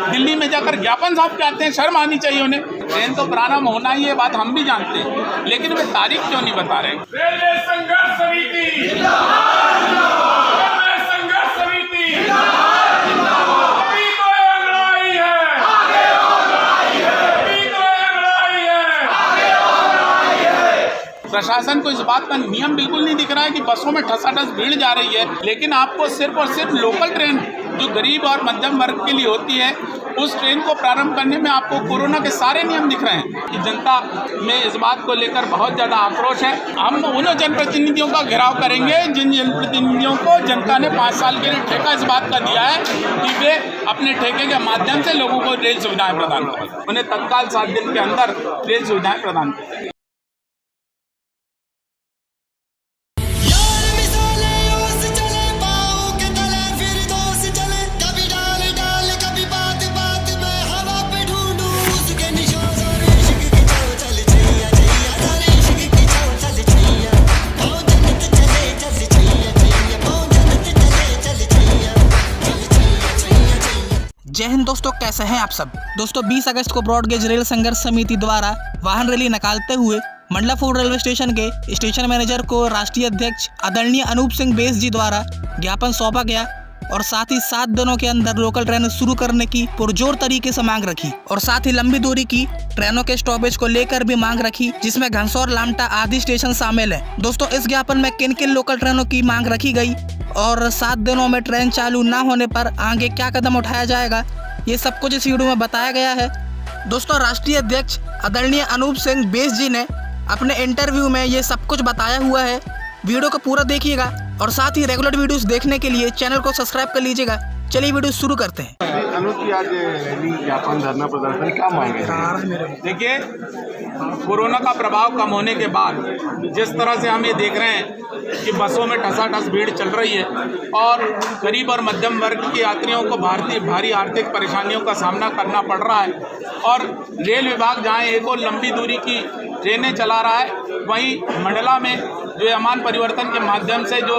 दिल्ली में जाकर ज्ञापन साहब कहते हैं, शर्म आनी चाहिए उन्हें। ट्रेन तो प्रारंभ होना ही है, बात हम भी जानते हैं, लेकिन वे तारीख क्यों नहीं बता रहे। रेलवे संघर्ष समिति प्रशासन को इस बात का नियम बिल्कुल नहीं दिख रहा है कि बसों में ठसाठस भीड़ जा रही है, लेकिन आपको सिर्फ और सिर्फ लोकल ट्रेन जो गरीब और मध्यम वर्ग के लिए होती है उस ट्रेन को प्रारंभ करने में आपको कोरोना के सारे नियम दिख रहे हैं। कि जनता में इस बात को लेकर बहुत ज़्यादा आक्रोश है। हम उन जनप्रतिनिधियों का घेराव करेंगे जिन जनप्रतिनिधियों को जनता ने 5 साल के लिए ठेका इस बात का दिया है कि वे अपने ठेके के माध्यम से लोगों को रेल सुविधाएं प्रदान करें, उन्हें तत्काल 7 दिन के अंदर रेल सुविधाएं प्रदान करें। जय हिंद दोस्तों, कैसे हैं आप सब। दोस्तों 20 अगस्त को ब्रॉडगेज रेल संघर्ष समिति द्वारा वाहन रैली निकालते हुए मंडला फूड रेलवे स्टेशन के स्टेशन मैनेजर को राष्ट्रीय अध्यक्ष आदरणीय अनूप सिंह बेस जी द्वारा ज्ञापन सौंपा गया और साथ ही 7 दिनों के अंदर लोकल ट्रेन शुरू करने की पुरजोर तरीके से मांग रखी और साथ ही लंबी दूरी की ट्रेनों के स्टॉपेज को लेकर भी मांग रखी, जिसमें घनसौर, लामटा आदि स्टेशन शामिल है। दोस्तों इस ज्ञापन में किन किन लोकल ट्रेनों की मांग रखी गई और 7 दिनों में ट्रेन चालू न होने पर आगे क्या कदम उठाया जाएगा, ये सब कुछ इस वीडियो में बताया गया है। दोस्तों राष्ट्रीय अध्यक्ष आदरणीय अनूप सिंह बेस जी ने अपने इंटरव्यू में ये सब कुछ बताया हुआ है। वीडियो को पूरा देखिएगा और साथ ही रेगुलर वीडियोस देखने के लिए चैनल को सब्सक्राइब कर लीजिएगा। चलिए वीडियो शुरू करते हैं। अनुज जी, आज रैली, ज्ञापन, धरना प्रदर्शन क्या मांगे? देखिए, कोरोना का प्रभाव कम होने के बाद जिस तरह से हम ये देख रहे हैं कि बसों में ठसाठस भीड़ चल रही है और गरीब और मध्यम वर्ग के यात्रियों को भारी आर्थिक परेशानियों का सामना करना पड़ रहा है और रेल विभाग जहाँ एक और लंबी दूरी की ट्रेनें चला रहा है, वहीं मंडला में जो अमान परिवर्तन के माध्यम से जो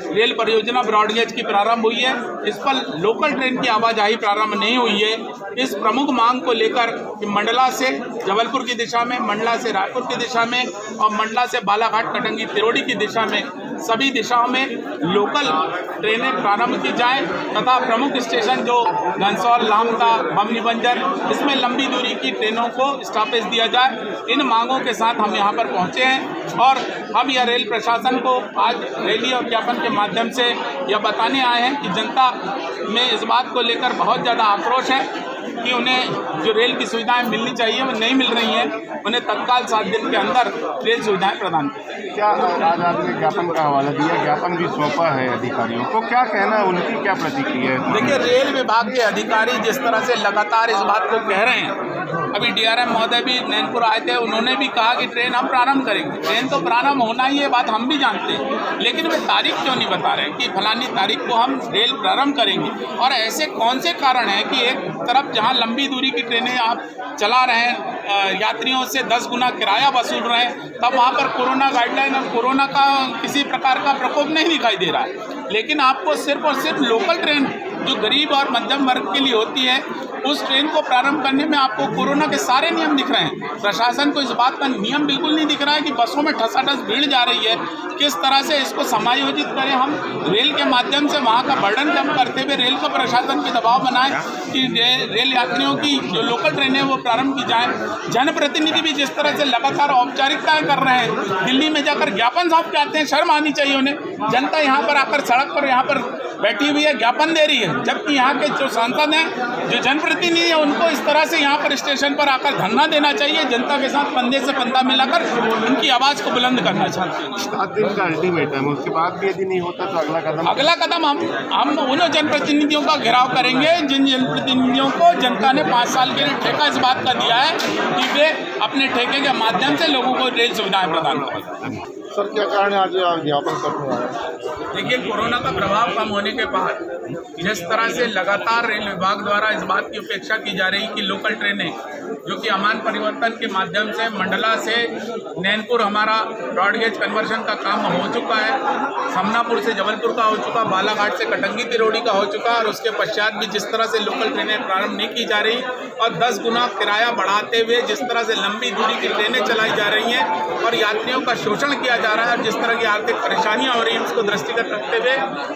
रेल परियोजना ब्रॉडगेज की प्रारंभ हुई है, इस पर लोकल ट्रेन की आवाजाही प्रारंभ नहीं हुई है। इस प्रमुख मांग को लेकर कि मंडला से जबलपुर की दिशा में, मंडला से रायपुर की दिशा में और मंडला से बालाघाट, कटंगी, तिरोड़ी की दिशा में सभी दिशाओं में लोकल ट्रेनें प्रारंभ की जाएं तथा प्रमुख स्टेशन जो घनसौर, लामटा, बमनी बंजर, इसमें लंबी दूरी की ट्रेनों को स्टॉपेज दिया जाए। इन मांगों के साथ हम यहाँ पर पहुँचे हैं और हम यह रेल प्रशासन को आज रैली और ज्ञापन के माध्यम से यह बताने आए हैं कि जनता में इस बात को लेकर बहुत ज़्यादा आक्रोश है कि उन्हें जो रेल की सुविधाएं मिलनी चाहिए वो नहीं मिल रही हैं, उन्हें तत्काल 7 दिन के अंदर रेल सुविधाएं प्रदान करें। क्या आज आपने ज्ञापन का हवाला दिया, ज्ञापन भी सौंपा है अधिकारियों को, क्या कहना है, उनकी क्या प्रतिक्रिया है? देखिए, रेल विभाग के अधिकारी जिस तरह से लगातार इस बात को कह रहे हैं, अभी DRM महोदय भी नैनपुर आए थे, उन्होंने भी कहा कि ट्रेन हम प्रारंभ करेंगे। ट्रेन तो प्रारंभ होना ही है, बात हम भी जानते हैं, लेकिन वे तारीख क्यों नहीं बता रहे कि फलानी तारीख को हम रेल प्रारंभ करेंगे। और ऐसे कौन से कारण हैं कि एक तरफ जहां लंबी दूरी की ट्रेनें आप चला रहे हैं, यात्रियों से 10 गुना किराया वसूल रहे हैं, तब वहाँ पर कोरोना गाइडलाइन और कोरोना का किसी प्रकार का प्रकोप नहीं दिखाई दे रहा है। लेकिन आपको सिर्फ और सिर्फ लोकल ट्रेन जो गरीब और मध्यम वर्ग के लिए होती है उस ट्रेन को प्रारंभ करने में आपको कोरोना के सारे नियम दिख रहे हैं। प्रशासन को इस बात का नियम बिल्कुल नहीं दिख रहा है कि बसों में ठसाठस भीड़ जा रही है, किस तरह से इसको समायोजित करें। हम रेल के माध्यम से वहाँ का बर्डन कम करते हुए रेल को प्रशासन पे दबाव बनाएं कि रेल यात्रियों की जो लोकल ट्रेनें वो प्रारंभ की जाएँ। जनप्रतिनिधि भी जिस तरह से लगातार औपचारिकताएँ कर रहे हैं, दिल्ली में जाकर ज्ञापन साहब कहते हैं, शर्म आनी चाहिए उन्हें। जनता यहाँ पर आकर सड़क पर यहाँ पर बैठी हुई है, ज्ञापन दे रही है, जबकि यहाँ के जो सांसद हैं, जो जनप्रतिनिधि हैं, उनको इस तरह से यहाँ पर स्टेशन पर आकर धरना देना चाहिए। जनता के साथ कंधे से कंधा मिलाकर उनकी आवाज़ को बुलंद करना चाहिए। 7 दिन का अल्टीमेटम, उसके बाद भी यदि नहीं होता तो अगला कदम हम उन जनप्रतिनिधियों का घेराव करेंगे जिन जनप्रतिनिधियों को जनता ने 5 साल के लिए ठेका इस बात का दिया है कि वे अपने ठेके के माध्यम से लोगों को रेल सुविधाएं प्रदान करें। सर क्या कारण है आज ज्ञापन करने आए? देखिए, कोरोना का प्रभाव कम होने के बाद जिस तरह से लगातार रेल विभाग द्वारा इस बात की अपेक्षा की जा रही कि लोकल ट्रेनें जो कि अमान परिवर्तन के माध्यम से मंडला से नैनपुर हमारा ब्रॉडगेज कन्वर्शन का काम हो चुका है, समनापुर से जबलपुर का हो चुका, बालाघाट से कटंगी तिरोड़ी का हो चुका, और उसके पश्चात भी जिस तरह से लोकल ट्रेनें प्रारंभ नहीं की जा रही और 10 गुना किराया बढ़ाते हुए जिस तरह से लंबी दूरी की ट्रेनें चलाई जा रही हैं और यात्रियों का शोषण किया जा रहा है और जिस तरह की आर्थिक परेशानियां हो रही हैं उसको दृष्टिगत रखते हुए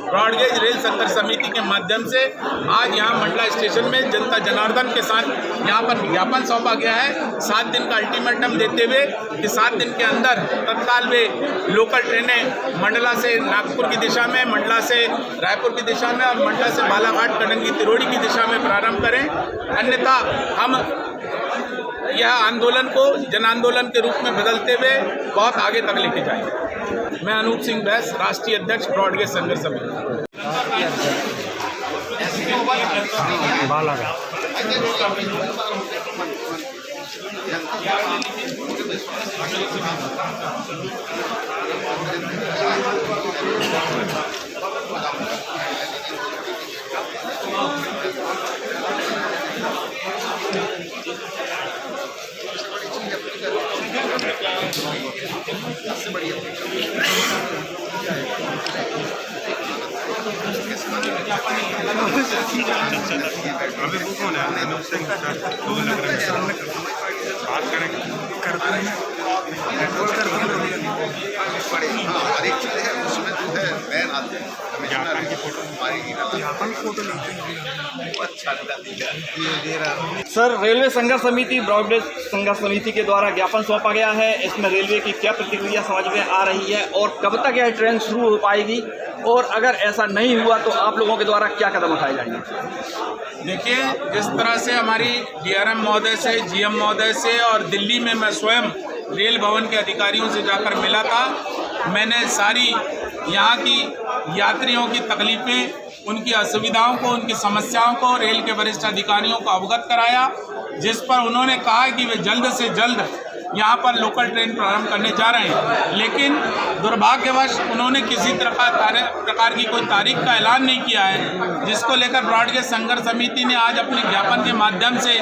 ब्रॉडगेज रेल संघर्ष समिति के माध्यम से आज यहाँ मंडला स्टेशन में जनता जनार्दन के साथ यहाँ पर ज्ञापन सौंपा गया है 7 दिन का अल्टीमेटम देते हुए कि 7 दिन के अंदर तत्काल में लोकल ट्रेनें मंडला से नागपुर की दिशा में, मंडला से रायपुर की दिशा में और मंडला से बालाघाट कटंगी तिरोड़ी की दिशा में प्रारंभ करें, अन्यथा हम यह आंदोलन को जन आंदोलन के रूप में बदलते हुए बहुत आगे तक लेके जाएंगे। मैं अनूप सिंह बैस, राष्ट्रीय अध्यक्ष ब्रॉडगेज संघर्ष समिति। सर, रेलवे संघर्ष समिति ब्रॉडगेज संघर्ष समिति के द्वारा ज्ञापन सौंपा गया है। इसमें रेलवे की क्या प्रतिक्रिया समझ में आ रही है और कब तक यह ट्रेन शुरू हो पाएगी, और अगर ऐसा नहीं हुआ तो आप लोगों के द्वारा क्या कदम उठाए जाएंगे? देखिए, जिस तरह से हमारी डीआरएम महोदय से, जीएम महोदय से और दिल्ली में मैं स्वयं रेल भवन के अधिकारियों से जाकर मिला था, मैंने सारी यहाँ की यात्रियों की तकलीफ़ें, उनकी असुविधाओं को, उनकी समस्याओं को रेल के वरिष्ठ अधिकारियों को अवगत कराया, जिस पर उन्होंने कहा कि वे जल्द से जल्द यहाँ पर लोकल ट्रेन प्रारंभ करने जा रहे हैं। लेकिन दुर्भाग्यवश उन्होंने किसी प्रकार की कोई तारीख का ऐलान नहीं किया है, जिसको लेकर ब्रॉडगेज संघर्ष समिति ने आज अपने ज्ञापन के माध्यम से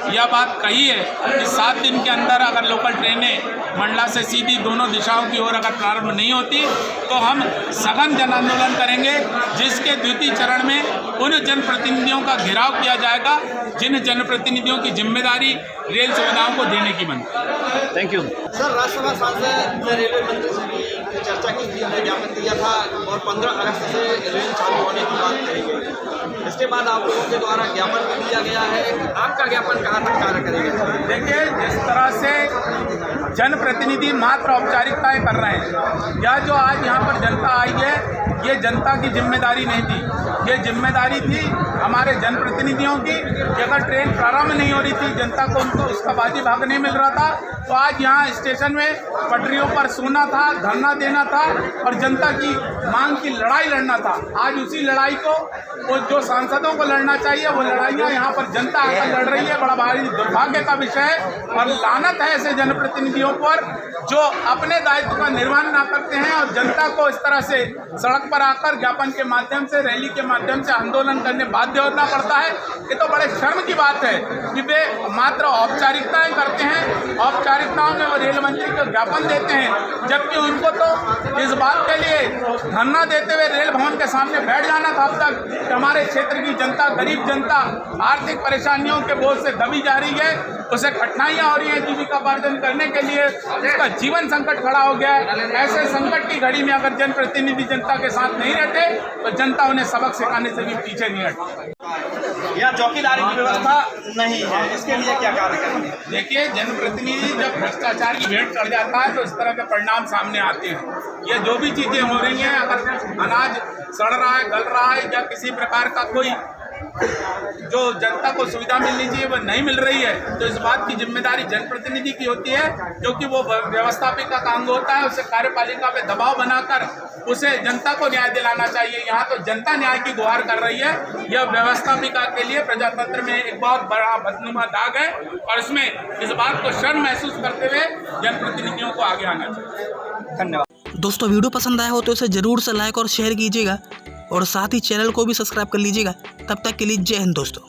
यह बात कही है कि 7 दिन के अंदर अगर लोकल ट्रेनें मंडला से सीधी दोनों दिशाओं की ओर अगर प्रारंभ नहीं होती तो हम सघन जन आंदोलन करेंगे, जिसके द्वितीय चरण में उन जनप्रतिनिधियों का घेराव किया जाएगा जिन जनप्रतिनिधियों की जिम्मेदारी रेल सुविधाओं को देने की बनती। Thank you sir. राज्यसभा सांसद ने रेलवे मंत्री से भी चर्चा की थी, हमने ज्ञापन दिया था और 15 अगस्त से रेल चालू होने की बात कही गई। इसके बाद आप लोगों के द्वारा ज्ञापन भी दिया गया है, आपका ज्ञापन कहाँ तक कार्य करेगा? देखिए, जिस तरह से जनप्रतिनिधि मात्र औपचारिकताएं कर रहे हैं, या जो आज यहाँ पर जनता आई है, ये जनता की जिम्मेदारी नहीं थी, ये जिम्मेदारी थी हमारे जनप्रतिनिधियों की कि अगर ट्रेन प्रारंभ नहीं हो रही थी, जनता को उनको उसका बाजी भाग नहीं मिल रहा था, तो आज यहाँ स्टेशन में पटरियों पर सोना था, धरना देना था और जनता की मांग की लड़ाई लड़ना था। आज उसी लड़ाई को वो जो सांसदों को लड़ना चाहिए, वो लड़ाइयाँ यहाँ पर जनता आकर लड़ रही है। बड़ा भारी दुर्भाग्य का विषय है और लानत है ऐसे जनप्रतिनिधियों पर जो अपने दायित्व का निर्वहन ना करते हैं और जनता को इस तरह से सड़क पर आकर ज्ञापन के माध्यम से, रैली के माध्यम से आंदोलन करने बाध्य होना पड़ता है। ये तो बड़े शर्म की बात है कि वे मात्र औपचारिकताएं करते हैं, औपचारिकताओं में वो रेल मंत्री को ज्ञापन देते हैं, जबकि उनको तो इस बात के लिए धरना देते हुए रेल भवन के सामने बैठ जाना था। अब तक हमारे क्षेत्र की जनता, गरीब जनता आर्थिक परेशानियों के बोझ से दबी जा रही है, उसे कठिनाइयाँ हो रही हैं जीविकापार्जन करने के लिए, उसका जीवन संकट खड़ा हो गया है। ऐसे संकट की घड़ी में अगर जनप्रतिनिधि जनता के साथ नहीं रहते तो जनता उन्हें सबक सिखाने से भी पीछे नहीं हटती। यहाँ चौकीदारी की व्यवस्था नहीं है, इसके लिए क्या कार्य करेंगे? देखिए, जनप्रतिनिधि जब भ्रष्टाचार की भेंट चढ़ जाता है तो इस तरह के परिणाम सामने आते हैं। ये जो भी चीज़ें हो रही हैं, अगर अनाज सड़ रहा है, गल रहा है या किसी प्रकार का कोई जो जनता को सुविधा मिलनी चाहिए वो नहीं मिल रही है, तो इस बात की जिम्मेदारी जनप्रतिनिधि की होती है, क्योंकि वो व्यवस्थापिका का अंग होता है। उसे कार्यपालिका पे दबाव बनाकर उसे जनता को न्याय दिलाना चाहिए। यहाँ तो जनता न्याय की गुहार कर रही है। यह व्यवस्थापिका के लिए प्रजातंत्र में एक बहुत बड़ा बदनुमा दाग है, और इसमें इस बात को शर्म महसूस करते हुए जनप्रतिनिधियों को आगे आना चाहिए। धन्यवाद। दोस्तों वीडियो पसंद आया हो तो इसे ज़रूर से लाइक और शेयर कीजिएगा, और साथ ही चैनल को भी सब्सक्राइब कर लीजिएगा। तब तक के लिए जय हिंद दोस्तों।